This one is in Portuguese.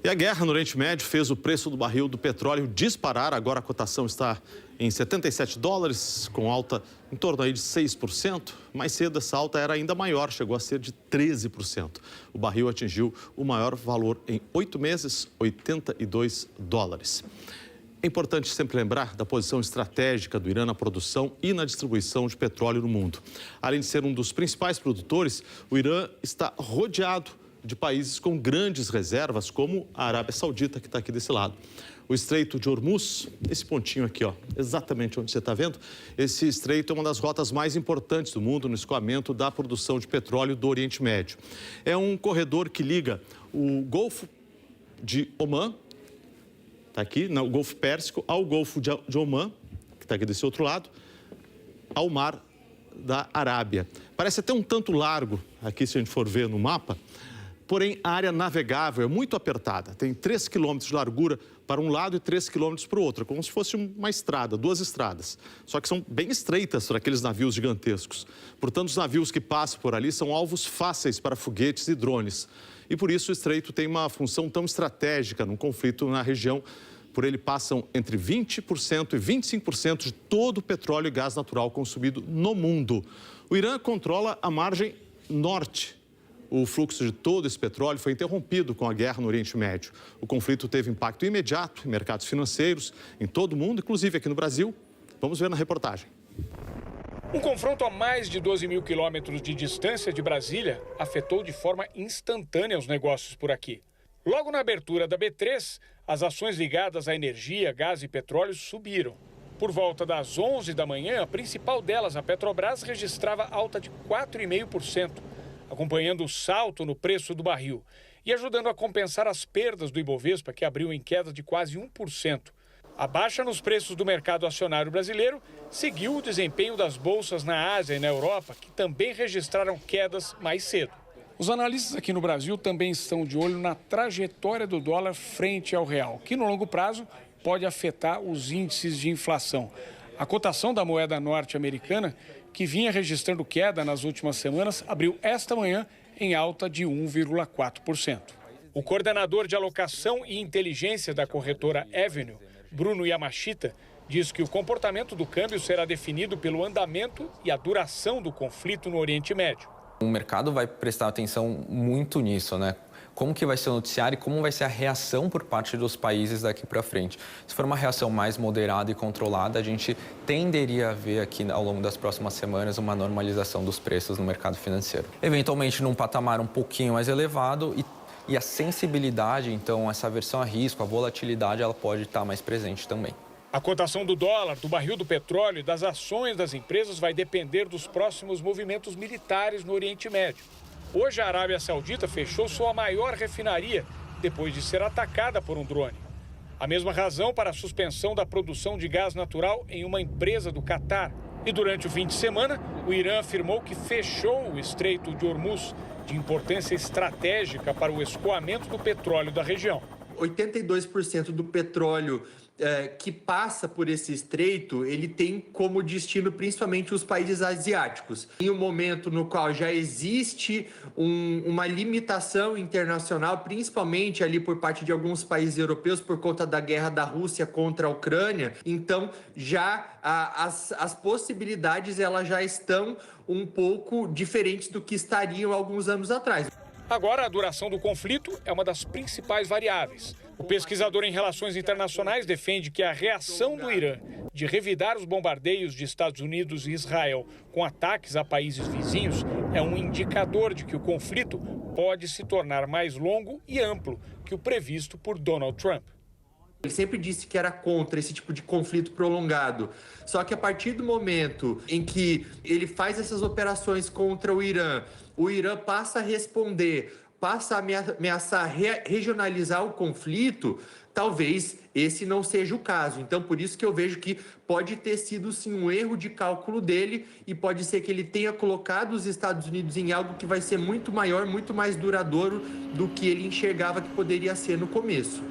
E a guerra no Oriente Médio fez o preço do barril do petróleo disparar. Agora a cotação está em $77, com alta em torno aí de 6%. Mais cedo essa alta era ainda maior, chegou a ser de 13%. O barril atingiu o maior valor em 8 meses, $82. É importante sempre lembrar da posição estratégica do Irã na produção e na distribuição de petróleo no mundo. Além de ser um dos principais produtores, o Irã está rodeado de países com grandes reservas, como a Arábia Saudita, que está aqui desse lado. O Estreito de Hormuz, esse pontinho aqui, ó, exatamente onde você está vendo, esse estreito é uma das rotas mais importantes do mundo no escoamento da produção de petróleo do Oriente Médio. É um corredor que liga o Golfo de Omã, está aqui, o Golfo Pérsico, ao Golfo de Omã, que está aqui desse outro lado, ao Mar da Arábia. Parece até um tanto largo, aqui se a gente for ver no mapa, porém a área navegável é muito apertada. Tem 3 quilômetros de largura para um lado e 3 quilômetros para o outro, como se fosse uma estrada, 2 estradas. Só que são bem estreitas para aqueles navios gigantescos. Portanto, os navios que passam por ali são alvos fáceis para foguetes e drones. E por isso o estreito tem uma função tão estratégica no conflito na região. Por ele passam entre 20% e 25% de todo o petróleo e gás natural consumido no mundo. O Irã controla a margem norte. O fluxo de todo esse petróleo foi interrompido com a guerra no Oriente Médio. O conflito teve impacto imediato em mercados financeiros, em todo o mundo, inclusive aqui no Brasil. Vamos ver na reportagem. Um confronto a mais de 12 mil quilômetros de distância de Brasília afetou de forma instantânea os negócios por aqui. Logo na abertura da B3, as ações ligadas à energia, gás e petróleo subiram. Por volta das 11 da manhã, a principal delas, a Petrobras, registrava alta de 4,5%. Acompanhando o salto no preço do barril e ajudando a compensar as perdas do Ibovespa, que abriu em queda de quase 1%. A baixa nos preços do mercado acionário brasileiro seguiu o desempenho das bolsas na Ásia e na Europa, que também registraram quedas mais cedo. Os analistas aqui no Brasil também estão de olho na trajetória do dólar frente ao real, que no longo prazo pode afetar os índices de inflação. A cotação da moeda norte-americana, que vinha registrando queda nas últimas semanas, abriu esta manhã em alta de 1,4%. O coordenador de alocação e inteligência da corretora Avenue, Bruno Yamashita, diz que o comportamento do câmbio será definido pelo andamento e a duração do conflito no Oriente Médio. O mercado vai prestar atenção muito nisso, né? Como que vai ser o noticiário e como vai ser a reação por parte dos países daqui para frente. Se for uma reação mais moderada e controlada, a gente tenderia a ver aqui ao longo das próximas semanas uma normalização dos preços no mercado financeiro. Eventualmente num patamar um pouquinho mais elevado e a sensibilidade, então essa aversão a risco, a volatilidade, ela pode estar mais presente também. A cotação do dólar, do barril do petróleo e das ações das empresas vai depender dos próximos movimentos militares no Oriente Médio. Hoje, a Arábia Saudita fechou sua maior refinaria depois de ser atacada por um drone. A mesma razão para a suspensão da produção de gás natural em uma empresa do Catar. E durante o fim de semana, o Irã afirmou que fechou o Estreito de Hormuz, de importância estratégica para o escoamento do petróleo da região. 82% do petróleo que passa por esse estreito, ele tem como destino principalmente os países asiáticos. Em um momento no qual já existe uma limitação internacional, principalmente ali por parte de alguns países europeus, por conta da guerra da Rússia contra a Ucrânia, então já as possibilidades elas já estão um pouco diferentes do que estariam alguns anos atrás. Agora, a duração do conflito é uma das principais variáveis. O pesquisador em relações internacionais defende que a reação do Irã de revidar os bombardeios de Estados Unidos e Israel com ataques a países vizinhos é um indicador de que o conflito pode se tornar mais longo e amplo que o previsto por Donald Trump. Ele sempre disse que era contra esse tipo de conflito prolongado. Só que a partir do momento em que ele faz essas operações contra o Irã passa a responder, passa a ameaçar regionalizar o conflito, talvez esse não seja o caso. Então, por isso que eu vejo que pode ter sido, sim, um erro de cálculo dele e pode ser que ele tenha colocado os Estados Unidos em algo que vai ser muito maior, muito mais duradouro do que ele enxergava que poderia ser no começo.